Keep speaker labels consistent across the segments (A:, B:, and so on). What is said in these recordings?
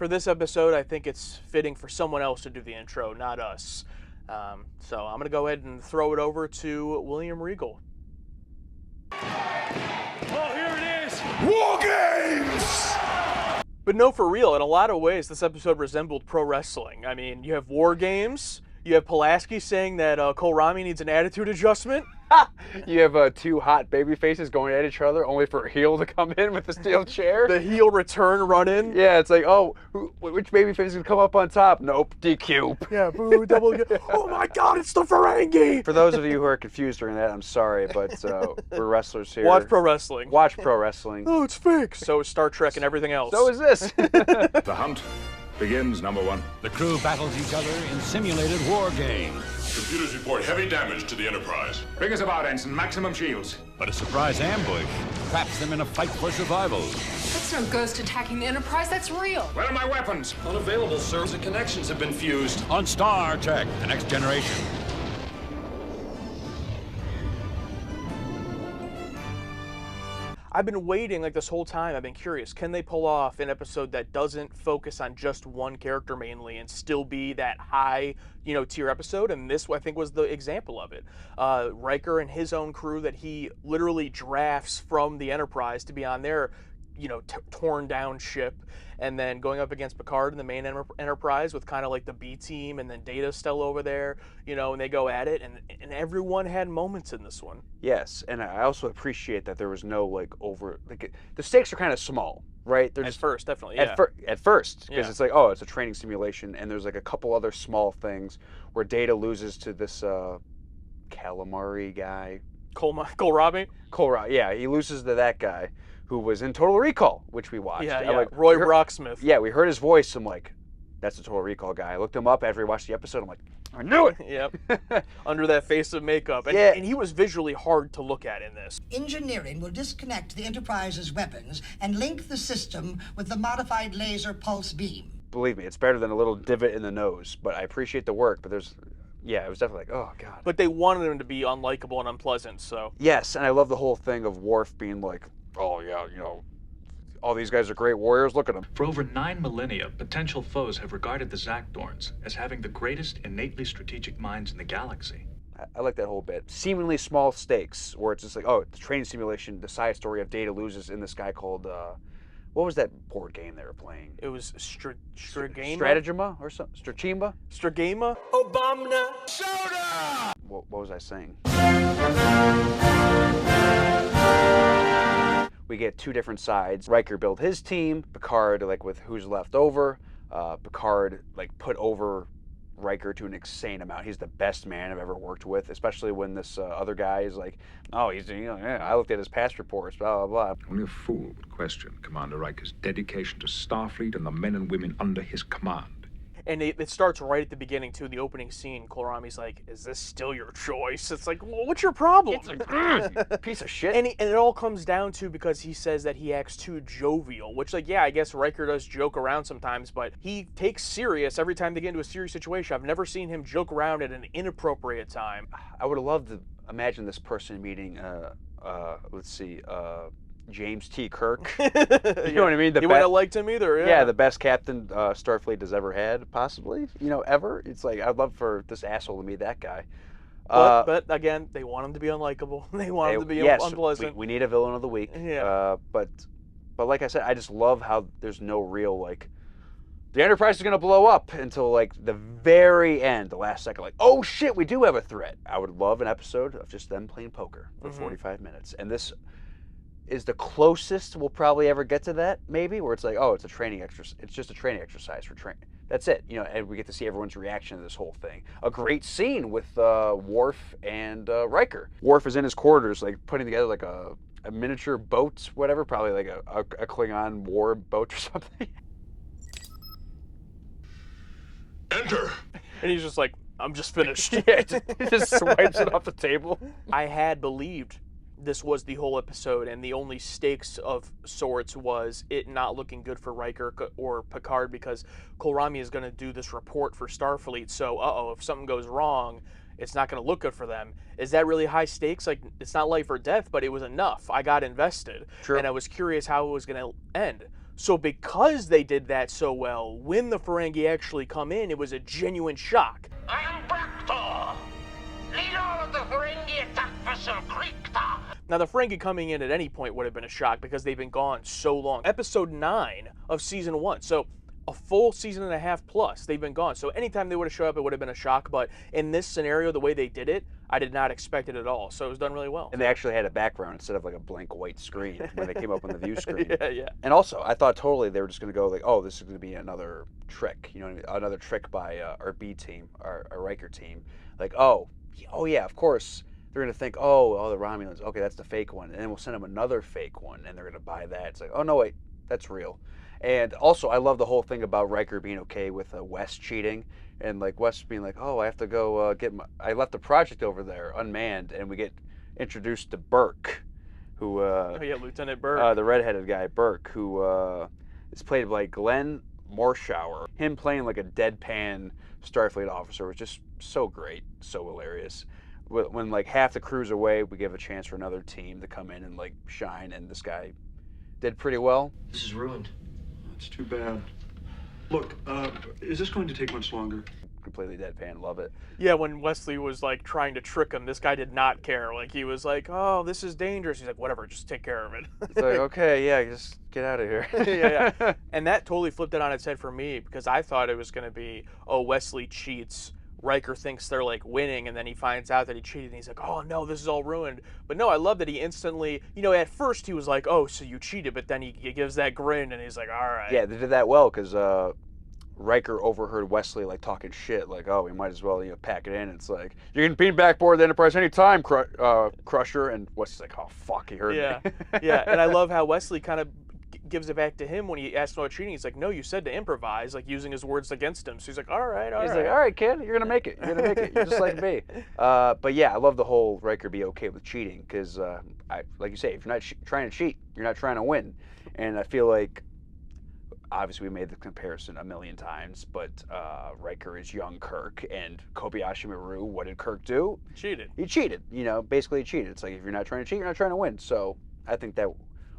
A: for this episode, I think it's fitting for someone else to do the intro, not us. So I'm going to go ahead and throw it over to William Regal.
B: Oh, here it is! War Games!
A: But no, for real, in a lot of ways, this episode resembled pro wrestling. I mean, you have War Games, you have Pulaski saying that Kohlrami needs an attitude adjustment.
C: You have two hot baby faces going at each other, only for a heel to come in with the steel chair.
A: The heel return run-in.
C: Yeah, it's like, oh, which baby face is going to come up on top? Nope, DQ.
A: Yeah, boo, double. Oh my God, it's the Ferengi!
C: For those of you who are confused during that, I'm sorry, but we're wrestlers here.
A: Watch pro wrestling.
C: Watch pro wrestling.
A: Oh, it's fake. So is Star Trek and everything else.
C: So is this.
B: The hunt begins, number one.
D: The crew battles each other in simulated war games.
E: Computers report heavy damage to the Enterprise.
B: Bring us about, Ensign. Maximum shields.
D: But a surprise ambush traps them in a fight for survival.
F: That's no ghost attacking the Enterprise, that's real.
B: Where are my weapons?
E: Unavailable, sir. The connections have been fused.
D: On Star Trek, The Next Generation.
A: I've been waiting like this whole time. I've been curious. Can they pull off an episode that doesn't focus on just one character mainly and still be that high, tier episode? And this, I think, was the example of it. Riker and his own crew that he literally drafts from the Enterprise to be on their, torn down ship, and then going up against Picard and the main Enterprise with kind of like the B team, and then Data's still over there, and they go at it, and everyone had moments in this one.
C: Yes, and I also appreciate that there was no the stakes are kind of small, right? They're
A: At first, definitely,
C: at first, because it's like, oh, it's a training simulation, and there's like a couple other small things where Data loses to this calamari guy.
A: Kohlrami?
C: Yeah, he loses to that guy who was in Total Recall, which we watched.
A: Yeah. Roy Brocksmith.
C: Yeah, we heard his voice. I'm like, that's the Total Recall guy. I looked him up after we watched the episode. I'm like, I knew it.
A: Yep. Under that face of makeup. And,
C: yeah.
A: And he was visually hard to look at in this.
G: Engineering will disconnect the Enterprise's weapons and link the system with the modified laser pulse beam.
C: Believe me, it's better than a little divot in the nose, but I appreciate the work, but it was definitely like, oh, God.
A: But they wanted him to be unlikable and unpleasant, so.
C: Yes, and I love the whole thing of Worf being like, oh, yeah, all these guys are great warriors, look at them.
H: For over 9 millennia, potential foes have regarded the Zakdorns as having the greatest innately strategic minds in the galaxy.
C: I like that whole bit. Seemingly small stakes, where it's just like, oh, it's a training simulation, the side story of Data loses in this guy called, what was that board game they were playing?
A: It was Stragema?
C: Stratagema or something? Strachima?
A: Stragema?
B: Obama Soda!
C: What was I saying? We get two different sides. Riker built his team. Picard, with who's left over. Picard, put over Riker to an insane amount. He's the best man I've ever worked with, especially when this other guy is like, oh, he's, I looked at his past reports, blah, blah, blah.
I: Only a fool would question Commander Riker's dedication to Starfleet and the men and women under his command.
A: And it starts right at the beginning, too, the opening scene. Kohlrami's like, is this still your choice? It's like, well, what's your problem?
C: It's like, piece of shit.
A: And it all comes down to because he says that he acts too jovial, which, I guess Riker does joke around sometimes, but he takes serious every time they get into a serious situation. I've never seen him joke around at an inappropriate time.
C: I would have loved to imagine this person meeting, James T. Kirk. You know what I mean?
A: You wouldn't have liked him either, yeah.
C: Yeah, the best captain Starfleet has ever had, possibly, ever. It's like, I'd love for this asshole to meet that guy.
A: But again, they want him to be unlikable. They want him to be unpleasant.
C: We need a villain of the week.
A: Yeah.
C: But like I said, I just love how there's no real, the Enterprise is going to blow up until, the very end, the last second. Oh, shit, we do have a threat. I would love an episode of just them playing poker for 45 minutes. And this is the closest we'll probably ever get to that, maybe, where it's like, oh, it's a training exercise. It's just a training exercise for training. That's it, and we get to see everyone's reaction to this whole thing. A great scene with Worf and Riker. Worf is in his quarters, putting together a miniature boat, whatever, probably a Klingon war boat or something.
E: Enter.
A: And he's just like, I'm just finished.
C: Yeah, he just swipes it off the table.
A: I had believed this was the whole episode, and the only stakes of sorts was it not looking good for Riker or Picard because Kohlrami is going to do this report for Starfleet, so if something goes wrong, it's not going to look good for them. Is that really high stakes? It's not life or death, but it was enough. I got invested,
C: True.
A: And I was curious how it was going to end. So because they did that so well, when the Ferengi actually come in, it was a genuine shock.
J: I am Braktor, leader of the Ferengi attack vessel Krikta.
A: Now, the Ferengi coming in at any point would have been a shock because they've been gone so long. Episode 9 of Season 1, so a full season and a half plus, they've been gone. So anytime they would have showed up, it would have been a shock. But in this scenario, the way they did it, I did not expect it at all. So it was done really well.
C: And they actually had a background instead of like a blank white screen when they came up on the view screen.
A: Yeah.
C: And also, I thought totally they were just going to go like, oh, this is going to be another trick. You know what I mean? Another trick by our B team, our Riker team. Like, oh yeah, of course. They're going to think, oh, the Romulans. Okay, that's the fake one. And then we'll send them another fake one, and they're going to buy that. It's like, oh, no, wait, that's real. And also, I love the whole thing about Riker being okay with Wes cheating. And, like, Wes being like, oh, I have to go I left the project over there unmanned. And we get introduced to Burke, who...
A: oh, yeah, Lieutenant Burke.
C: The redheaded guy, Burke, who is played by Glenn Morshower. Him playing, like, a deadpan Starfleet officer was just so great, so hilarious. When like half the crew's away, we give a chance for another team to come in and like shine, and this guy did pretty well.
K: This is ruined.
L: That's too bad. Look, is this going to take much longer?
C: Completely deadpan, love it.
A: Yeah, when Wesley was like trying to trick him, this guy did not care. Like he was like, "Oh, this is dangerous." He's like, "Whatever, just take care of it."
C: It's like, okay, yeah, just get out of here.
A: yeah. And that totally flipped it on its head for me because I thought it was going to be, oh, Wesley cheats. Riker thinks they're like winning, and then he finds out that he cheated, and he's like, oh no, this is all ruined. But no, I love that he instantly, at first he was like, oh, so you cheated, but then he gives that grin, and he's like, all right.
C: Yeah, they did that well, because Riker overheard Wesley like talking shit, like, oh, we might as well pack it in. It's like, you can beam back board the Enterprise anytime, Crusher. And Wesley's like, oh fuck, he heard me.
A: Yeah, and I love how Wesley kind of gives it back to him when he asks him about cheating. He's like, no, you said to improvise, like using his words against him. So he's like, all right.
C: He's like, all right, kid, you're gonna make it. You're gonna make it. You're just like me. But yeah, I love the whole Riker be okay with cheating because, like you say, if you're not trying to cheat, you're not trying to win. And I feel like, obviously, we made the comparison a million times, but Riker is young Kirk, and Kobayashi Maru, what did Kirk do?
A: Cheated.
C: He cheated. Basically he cheated. It's like if you're not trying to cheat, you're not trying to win. So I think that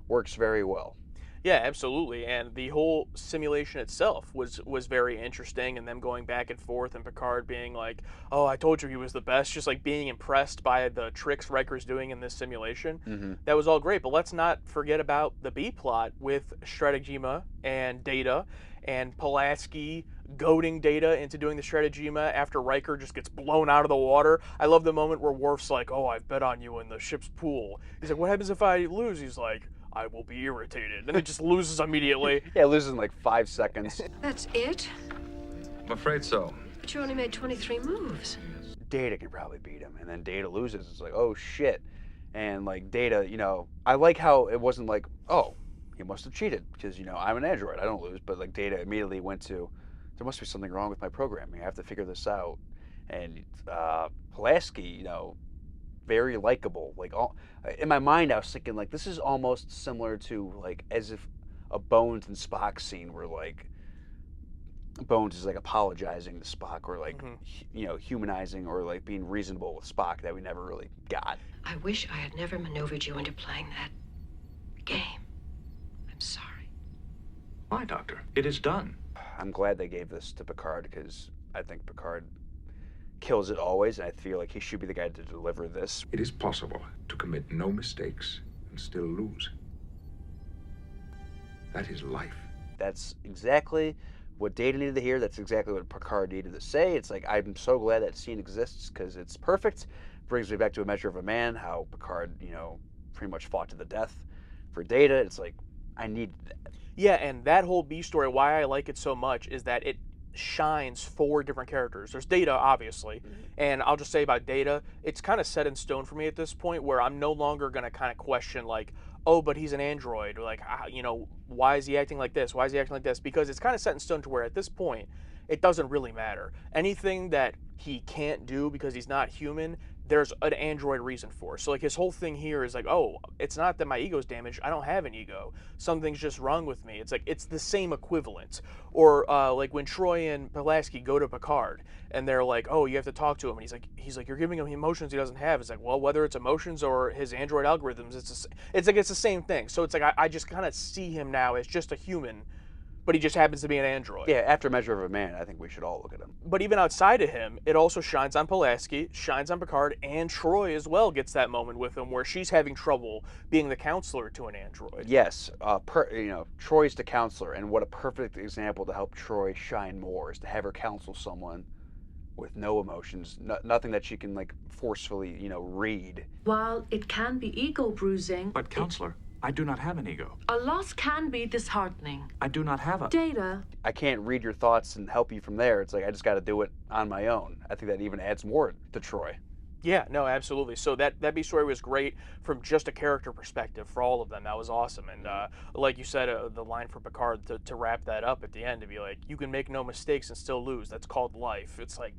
C: works very well.
A: Yeah, absolutely. And the whole simulation itself was very interesting, and them going back and forth, and Picard being like, oh, I told you he was the best, just like being impressed by the tricks Riker's doing in this simulation.
C: Mm-hmm.
A: That was all great, but let's not forget about the B plot with Strategema and Data, and Pulaski goading Data into doing the Strategema after Riker just gets blown out of the water. I love the moment where Worf's like, oh, I bet on you in the ship's pool. He's like, what happens if I lose? He's like, I will be irritated. And it just loses immediately.
C: Yeah, it loses in like 5 seconds.
F: That's it?
I: I'm afraid so.
F: But you only made 23 moves.
C: Data can probably beat him, and then Data loses. It's like, oh shit. And like Data, I like how it wasn't like, oh, he must have cheated because, I'm an android, I don't lose. But like Data immediately went to, there must be something wrong with my programming. I have to figure this out. And Pulaski, very likable. Like in my mind, I was thinking like this is almost similar to like as if a Bones and Spock scene where like Bones is like apologizing to Spock or like humanizing or like being reasonable with Spock that we never really got.
F: I wish I had never maneuvered you into playing that game. I'm sorry.
H: Why, Doctor? It is done.
C: I'm glad they gave this to Picard because I think Picard kills it always, and I feel like he should be the guy to deliver this.
I: It is possible to commit no mistakes and still lose. That is life.
C: That's exactly what Data needed to hear. That's exactly what Picard needed to say. It's like, I'm so glad that scene exists because it's perfect. Brings me back to A Measure of a Man, how Picard, pretty much fought to the death for Data. It's like, I needed that.
A: Yeah, and that whole B story, why I like it so much is that it shines 4 different characters. There's Data, obviously, and I'll just say about Data, it's kind of set in stone for me at this point where I'm no longer going to kind of question like, oh, but he's an android, or like, why is he acting like this? Why is he acting like this? Because it's kind of set in stone to where at this point, it doesn't really matter. Anything that he can't do because he's not human there's an android reason for. So like his whole thing here is like, oh, it's not that my ego's damaged. I don't have an ego. Something's just wrong with me. It's like it's the same equivalent. Or like when Troy and Pulaski go to Picard and they're like, oh, you have to talk to him, and he's like, you're giving him emotions he doesn't have. It's like, well, whether it's emotions or his android algorithms, it's like it's the same thing. So it's like I just kind of see him now as just a human, but he just happens to be an android.
C: Yeah, after Measure of a Man, I think we should all look at him.
A: But even outside of him, it also shines on Pulaski, shines on Picard, and Troy as well gets that moment with him where she's having trouble being the counselor to an android.
C: Yes, Troy's the counselor, and what a perfect example to help Troy shine more is to have her counsel someone with no emotions, nothing that she can like forcefully, read.
K: While it can be ego bruising,
H: But, Counselor, I do not have an ego.
K: a loss can be disheartening.
H: I do not have a...
K: Data.
C: I can't read your thoughts and help you from there. It's like I just got to do it on my own. I think that even adds more to Troy.
A: Yeah, no, absolutely. So that B story was great from just a character perspective for all of them. That was awesome. And like you said, the line for Picard to wrap that up at the end to be like, you can make no mistakes and still lose. That's called life. It's like,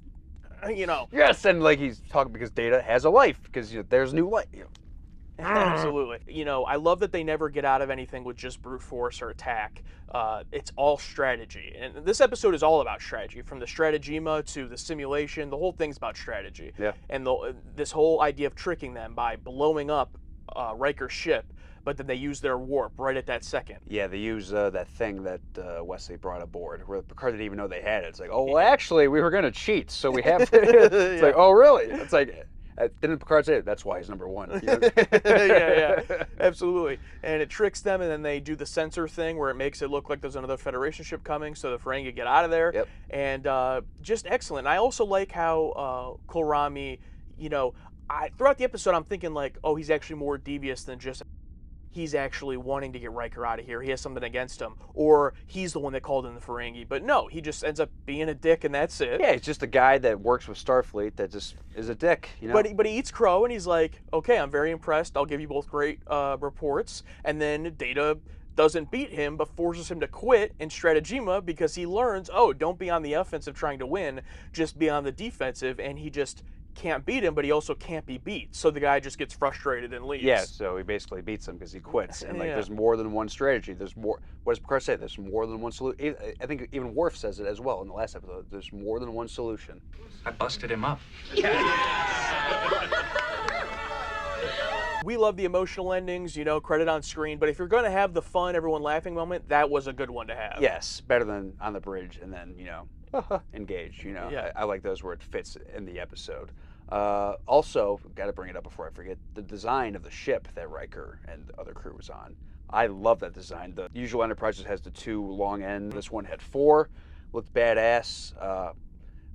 C: Yes, and like he's talking because Data has a life because there's new life.
A: Absolutely. I love that they never get out of anything with just brute force or attack. It's all strategy. And this episode is all about strategy, from the stratagema to the simulation. The whole thing's about strategy.
C: Yeah.
A: And this whole idea of tricking them by blowing up Riker's ship, but then they use their warp right at that second.
C: Yeah, they use that thing that Wesley brought aboard, where Picard didn't even know they had it. It's like, oh, well, actually, we were going to cheat, so we have to. It's like, oh, really? It's like, didn't Picard say it? That's why he's number one.
A: Yeah, absolutely. And it tricks them, and then they do the sensor thing where it makes it look like there's another Federation ship coming, so the Ferengi get out of there.
C: Yep.
A: And just excellent. I also like how Kolrami, throughout the episode, I'm thinking like, oh, he's actually more devious than just he's actually wanting to get Riker out of here. He has something against him. Or he's the one that called in the Ferengi. But no, he just ends up being a dick, and that's it.
C: Yeah, he's just a guy that works with Starfleet that just is a dick,
A: But he eats crow, and he's like, okay, I'm very impressed. I'll give you both great reports. And then Data doesn't beat him, but forces him to quit in stratagema because he learns, oh, don't be on the offensive trying to win, just be on the defensive, and he just can't beat him, but he also can't be beat. So the guy just gets frustrated and leaves.
C: Yeah, so he basically beats him because he quits. And
A: Yeah.
C: there's more than one strategy. There's more. What does Picard say? There's more than one solution. I think even Worf says it as well in the last episode. There's more than one solution.
H: I busted him up.
A: We love the emotional endings, credit on screen, but if you're going to have the fun, everyone laughing moment, that was a good one to have.
C: Yes, better than on the bridge and then, engage,
A: Yeah.
C: I like those where it fits in the episode. Also, got to bring it up before I forget, the design of the ship that Riker and the other crew was on. I love that design. The usual Enterprise just has the two long ends. This one had four, looked badass.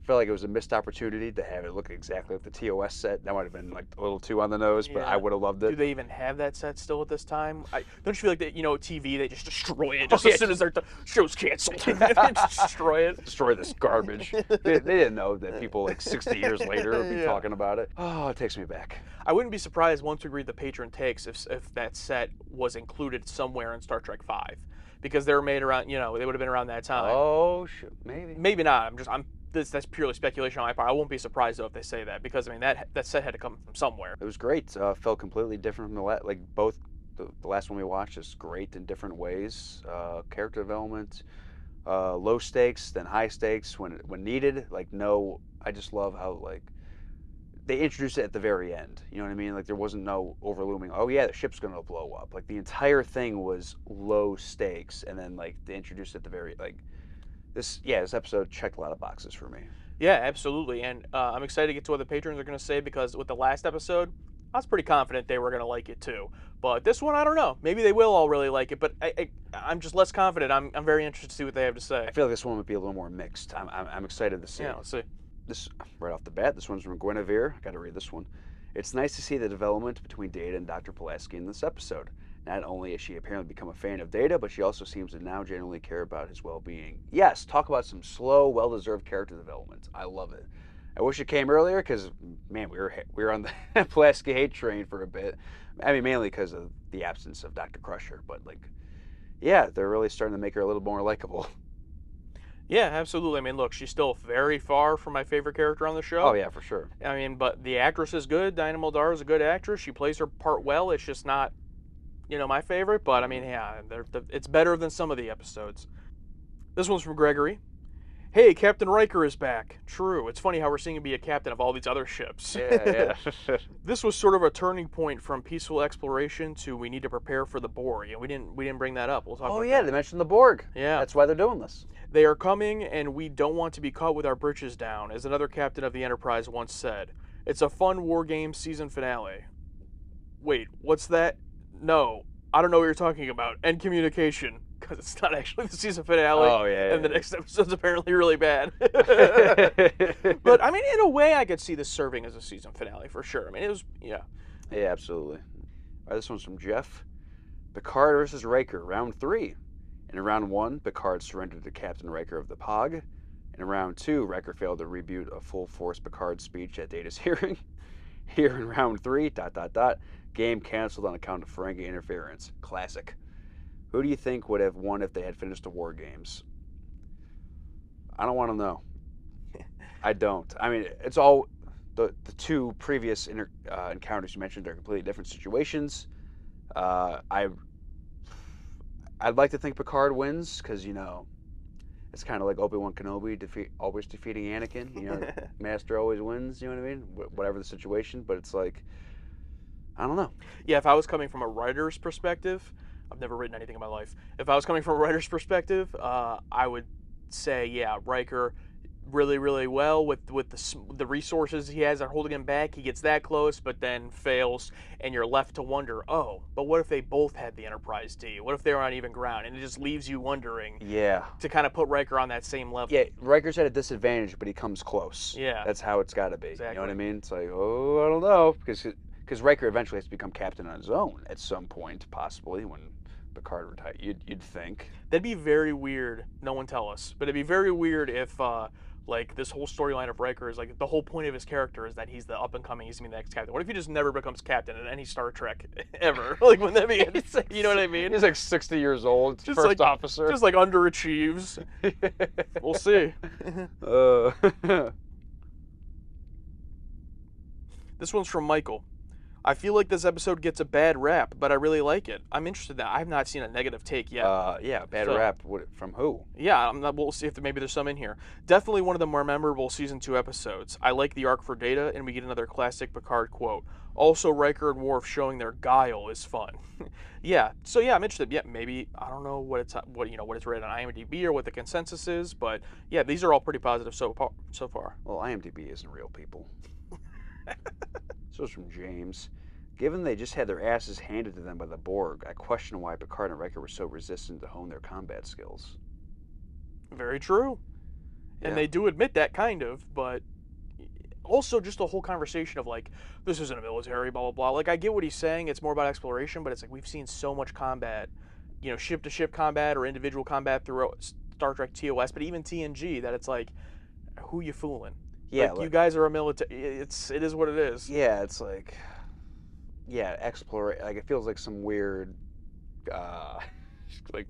C: Felt like it was a missed opportunity to have it look exactly like the TOS set. That might have been like a little too on the nose, but I would have loved it.
A: Do they even have that set still at this time? Don't you feel like that? TV, they just destroy it as soon as their show's canceled. They just destroy it.
C: Destroy this garbage. They didn't know that people like 60 years later would be talking about it. Oh, it takes me back.
A: I wouldn't be surprised once we read the patron takes if that set was included somewhere in Star Trek V, because they were made around. They would have been around that time.
C: Oh, maybe.
A: Maybe not. That's purely speculation on my part. I won't be surprised though if they say that, because that set had to come from somewhere.
C: It was great. Felt completely different from the last. Like both the last one we watched is great in different ways. Character development, low stakes then high stakes when needed. I just love how they introduced it at the very end. You know what I mean? Like there wasn't no overlooming. Oh yeah, the ship's gonna blow up. Like the entire thing was low stakes, and then they introduced it at the very This episode checked a lot of boxes for me.
A: Yeah, absolutely. And I'm excited to get to what the patrons are going to say, because with the last episode, I was pretty confident they were going to like it too. But this one, I don't know. Maybe they will all really like it, but I'm just less confident. I'm very interested to see what they have to say.
C: I feel like this one would be a little more mixed. I'm excited to see.
A: Yeah, let's see.
C: This right off the bat, this one's from Guinevere. I got to read this one. It's nice to see the development between Data and Dr. Pulaski in this episode. Not only has she apparently become a fan of Data, but she also seems to now genuinely care about his well-being. Yes, talk about some slow, well-deserved character development. I love it. I wish it came earlier because, man, we were on the Pulaski hate train for a bit. I mean, mainly because of the absence of Dr. Crusher, but they're really starting to make her a little more likable.
A: Yeah, absolutely. I mean, look, she's still very far from my favorite character on the show.
C: Oh yeah, for sure.
A: I mean, but the actress is good. Dinah Muldaur is a good actress. She plays her part well. It's just not, my favorite. But I mean, yeah, it's better than some of the episodes. This one's from Gregory. Hey, Captain Riker is back. True. It's funny how we're seeing him be a captain of all these other ships.
C: Yeah.
A: This was sort of a turning point from peaceful exploration to we need to prepare for the Borg, and we didn't bring that up. We'll talk.
C: Oh
A: about
C: yeah,
A: that.
C: they mentioned the Borg.
A: Yeah,
C: that's why they're doing this.
A: They are coming, and we don't want to be caught with our britches down, as another captain of the Enterprise once said. It's a fun war game season finale. Wait, what's that? No, I don't know what you're talking about. End communication. Because it's not actually the season finale.
C: Oh, yeah.
A: And the next episode's apparently really bad. But, I mean, in a way, I could see this serving as a season finale for sure. I mean, it was, yeah.
C: Yeah, absolutely. All right, this one's from Jeff. Picard versus Riker, round 3. In round 1, Picard surrendered to Captain Riker of the POG. In round 2, Riker failed to rebut a full-force Picard speech at Data's hearing. Here in round 3, ... game canceled on account of Ferengi interference. Classic. Who do you think would have won if they had finished the war games? I don't want to know. I don't. I mean, it's all the two previous encounters you mentioned are completely different situations. I'd like to think Picard wins because it's kind of like Obi-Wan Kenobi always defeating Anakin. Master always wins. You know what I mean? Whatever the situation, but it's like I don't know.
A: Yeah, if I was coming from a writer's perspective. I've never written anything in my life. If I was coming from a writer's perspective, I would say, yeah, Riker really, really well with the resources he has are holding him back. He gets that close, but then fails, and you're left to wonder, oh, but what if they both had the Enterprise D? What if they were on even ground? And it just leaves you wondering.
C: Yeah.
A: To kind of put Riker on that same level.
C: Yeah, Riker's at a disadvantage, but he comes close.
A: Yeah.
C: That's how it's got to be.
A: Exactly.
C: You know what I mean? It's like, oh, I don't know, because Riker eventually has to become captain on his own at some point, possibly when Picard retired. You'd think
A: that'd be very weird. No one tell us, but it'd be very weird if like this whole storyline of Riker is like the whole point of his character is that he's the up and coming, he's gonna be the next captain. What if he just never becomes captain in any Star Trek ever? Like, wouldn't that be? Like, you know what I mean?
C: He's like 60 years old,
A: just
C: first
A: like,
C: officer,
A: just like underachieves. We'll see. This one's from Michael. I feel like this episode gets a bad rap, but I really like it. I'm interested in that. I have not seen a negative take yet.
C: Yeah, bad rap. From who?
A: Yeah, we'll see if maybe there's some in here. Definitely one of the more memorable Season 2 episodes. I like the arc for Data, and we get another classic Picard quote. Also, Riker and Worf showing their guile is fun. Yeah, so yeah, I'm interested. Yeah, maybe, I don't know what it's rated on IMDb or what the consensus is, but yeah, these are all pretty positive so far.
C: Well, IMDb isn't real, people. This was from James. Given they just had their asses handed to them by the Borg, I question why Picard and Riker were so resistant to hone their combat skills.
A: Very true. And they do admit that, kind of, but also just the whole conversation of like, this isn't a military, blah, blah, blah. Like, I get what he's saying. It's more about exploration, but it's like we've seen so much combat, ship-to-ship combat or individual combat throughout Star Trek TOS, but even TNG, that it's like, who you fooling?
C: Yeah,
A: like, you guys are a military. It is what it is.
C: Yeah, it's like, like it feels like some weird, like,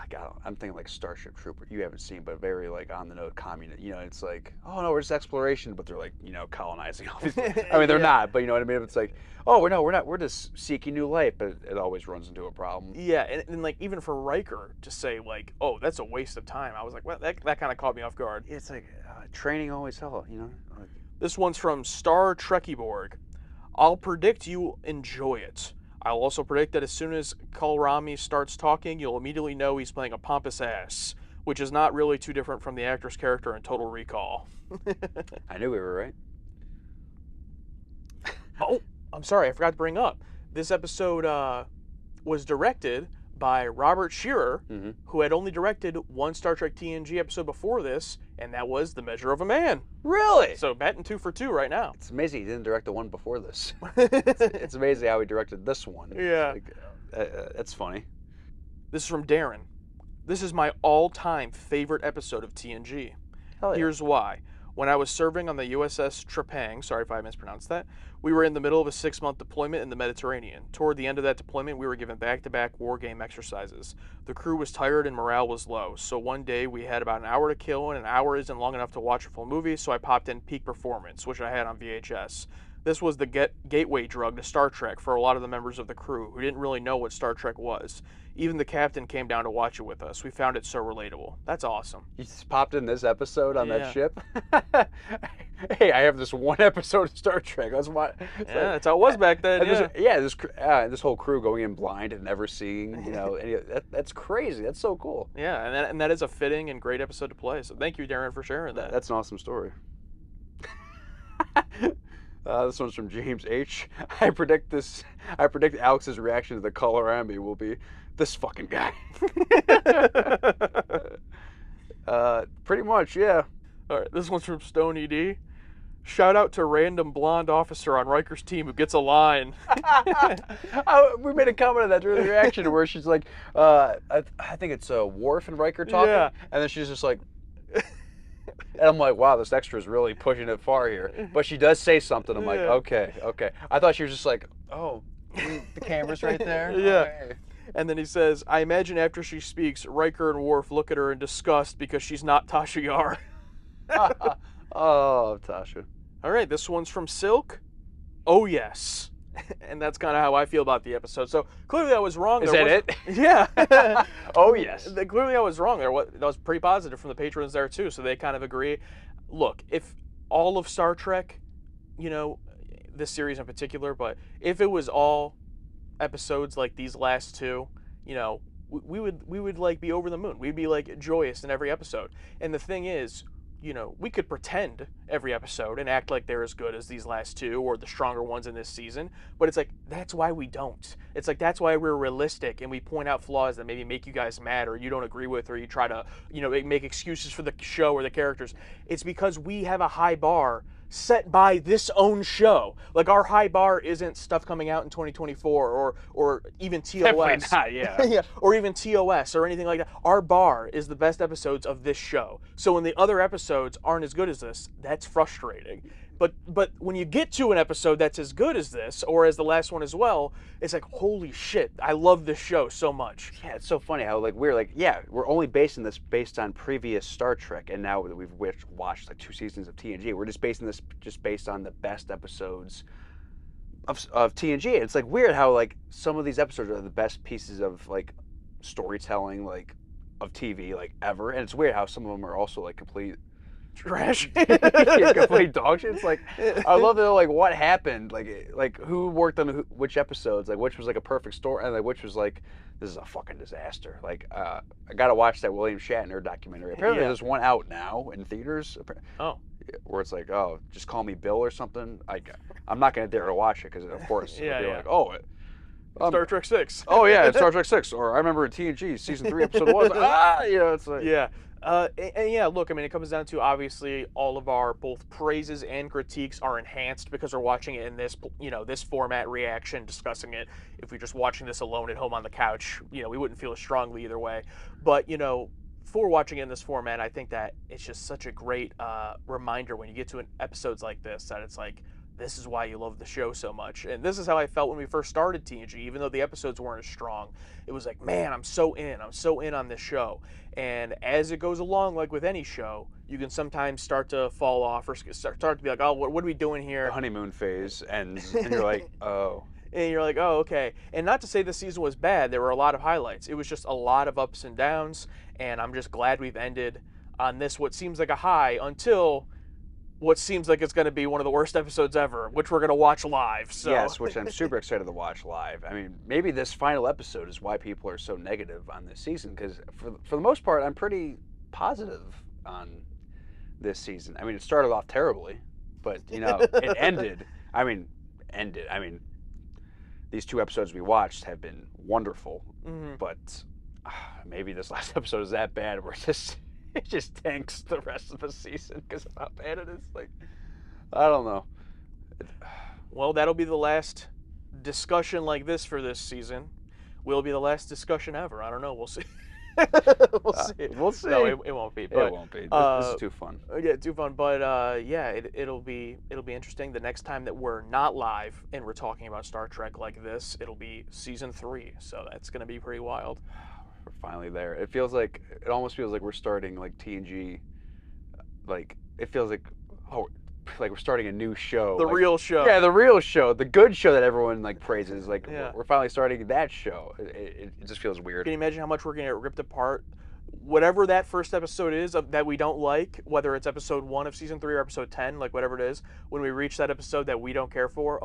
C: God, I'm thinking like Starship Trooper. You haven't seen, but very like on the note communist. It's like, oh no, we're just exploration, but they're like, colonizing all these. I mean, they're not, but you know what I mean. It's like, oh, we're not. We're just seeking new life, but it always runs into a problem.
A: Yeah, and like even for Riker to say like, oh, that's a waste of time. I was like, well, that kind of caught me off guard.
C: It's like training always helps, Like,
A: this one's from Star Trekkie-Borg. I'll predict you enjoy it. I'll also predict that as soon as Kulrami starts talking, you'll immediately know he's playing a pompous ass, which is not really too different from the actor's character in Total Recall.
C: I knew we were right.
A: Oh, I'm sorry, I forgot to bring up. This episode was directed by Robert Shearer, who had only directed one Star Trek TNG episode before this, and that was The Measure of a Man.
C: Really?
A: So batting 2 for 2 right now.
C: It's amazing he didn't direct the one before this. It's amazing how he directed this one.
A: Yeah.
C: That's funny.
A: This is from Darren. This is my all-time favorite episode of TNG.
C: Hell yeah.
A: Here's why. When I was serving on the USS Trepang, sorry if I mispronounced that, we were in the middle of a 6-month deployment in the Mediterranean. Toward the end of that deployment, we were given back-to-back war game exercises. The crew was tired and morale was low, so one day we had about an hour to kill, and an hour isn't long enough to watch a full movie, so I popped in Peak Performance, which I had on VHS. This was the gateway drug to Star Trek for a lot of the members of the crew who didn't really know what Star Trek was. Even the captain came down to watch it with us. We found it so relatable. That's awesome.
C: You just popped in this episode on
A: Yeah.
C: that ship. Hey, I have this one episode of Star Trek. That's why.
A: That's how it was back then. Yeah.
C: This whole crew going in blind and never seeing. That's crazy. That's so cool.
A: Yeah, and that is a fitting and great episode to play. So thank you, Darren, for sharing that.
C: That's an awesome story. This one's from James H. I predict Alex's reaction to the color Ambi will be this fucking guy. Pretty much, yeah.
A: All right, this one's from Stone ED. Shout out to random blonde officer on Riker's team who gets a line.
C: We made a comment on that during the reaction where she's like, I think it's Worf and Riker talking,
A: Yeah.
C: and then she's just like, and I'm like, wow, this extra is really pushing it far here. But she does say something. I'm like,
A: Yeah.
C: okay. I thought she was just like, oh, the camera's right there.
A: Yeah.
C: Okay.
A: And then he says, I imagine after she speaks, Riker and Worf look at her in disgust because she's not Tasha Yar.
C: Oh, Tasha.
A: All right, this one's from Silk. Oh, yes. And that's kind of how I feel about the episode. So clearly I was wrong.
C: Is that it?
A: Yeah.
C: Oh, yes.
A: Clearly I was wrong there. That was pretty positive from the patrons there, too. So they kind of agree. Look, if all of Star Trek, this series in particular, but if it was all episodes like these last two, we would like be over the moon. We'd be like joyous in every episode. And the thing is, we could pretend every episode and act like they're as good as these last two or the stronger ones in this season, but it's like, that's why we don't. It's like, that's why we're realistic and we point out flaws that maybe make you guys mad or you don't agree with, or you try to, make excuses for the show or the characters. It's because we have a high bar set by this own show. Like, our high bar isn't stuff coming out in 2024 or even TOS.
C: Definitely not, yeah.
A: Yeah, or even TOS or anything like that. Our bar is the best episodes of this show. So when the other episodes aren't as good as this, that's frustrating. But when you get to an episode that's as good as this, or as the last one as well, it's like, holy shit, I love this show so much.
C: Yeah, it's so funny how we're only basing this based on previous Star Trek, and now that we've watched like 2 seasons of TNG, we're just basing this based on the best episodes of TNG. And it's like weird how like some of these episodes are the best pieces of like storytelling like of TV like ever, and it's weird how some of them are also like complete
A: trash.
C: Yeah, complete dog shit. It's like, I love that, like, what happened, like who worked on which episodes, like which was like a perfect story, and like which was like, this is a fucking disaster. Like, I gotta watch that William Shatner documentary. Apparently there's one out now in theaters.
A: Oh.
C: Where it's like, oh, just call me Bill or something. I'm not gonna dare to watch it because of course it'll be like, oh,
A: Star Trek 6.
C: Oh yeah, it's Star Trek 6. Or I remember in TNG season 3 episode 1. It's like,
A: yeah. And yeah, look, I mean, it comes down to, obviously, all of our both praises and critiques are enhanced because we're watching it in this, this format, reaction, discussing it. If we're just watching this alone at home on the couch, we wouldn't feel as strongly either way. But, for watching it in this format, I think that it's just such a great reminder when you get to episodes like this, that it's like, this is why you love the show so much. And this is how I felt when we first started TNG, even though the episodes weren't as strong. It was like, man, I'm so in on this show. And as it goes along, like with any show, you can sometimes start to fall off or start to be like, oh, what are we doing here?
C: The honeymoon phase ends, and you're like, oh.
A: And you're like, oh, okay. And not to say the season was bad. There were a lot of highlights. It was just a lot of ups and downs. And I'm just glad we've ended on this, what seems like a high, until what seems like it's going to be one of the worst episodes ever, which we're going to watch live. So.
C: Yes, which I'm super excited to watch live. I mean, maybe this final episode is why people are so negative on this season, because for the most part, I'm pretty positive on this season. I mean, it started off terribly, but, it ended. I mean, these 2 episodes we watched have been wonderful, but maybe this last episode is that bad where it just tanks the rest of the season because of how bad it is. Like, I don't know.
A: Well, that'll be the last discussion like this for this season. Will be the last discussion ever. I don't know. We'll see. We'll see.
C: We'll see.
A: No, it won't be. But,
C: it won't be. This is too fun.
A: Yeah, too fun. But yeah, it'll be interesting. The next time that we're not live and we're talking about Star Trek like this, it'll be season 3. So that's gonna be pretty wild.
C: We're finally there. It almost feels like we're starting like TNG. Like it feels like we're starting a new show.
A: The real show.
C: Yeah, the real show, the good show that everyone like praises. Like
A: Yeah.
C: we're finally starting that show. It just feels weird.
A: Can you imagine how much we're gonna get ripped apart? Whatever that first episode is that we don't like, whether it's episode 1 of season 3 or episode 10, like whatever it is, when we reach that episode that we don't care for,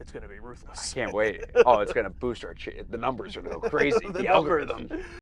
A: it's gonna be ruthless.
C: I can't wait. Oh, it's gonna boost the numbers are gonna go crazy. The algorithm.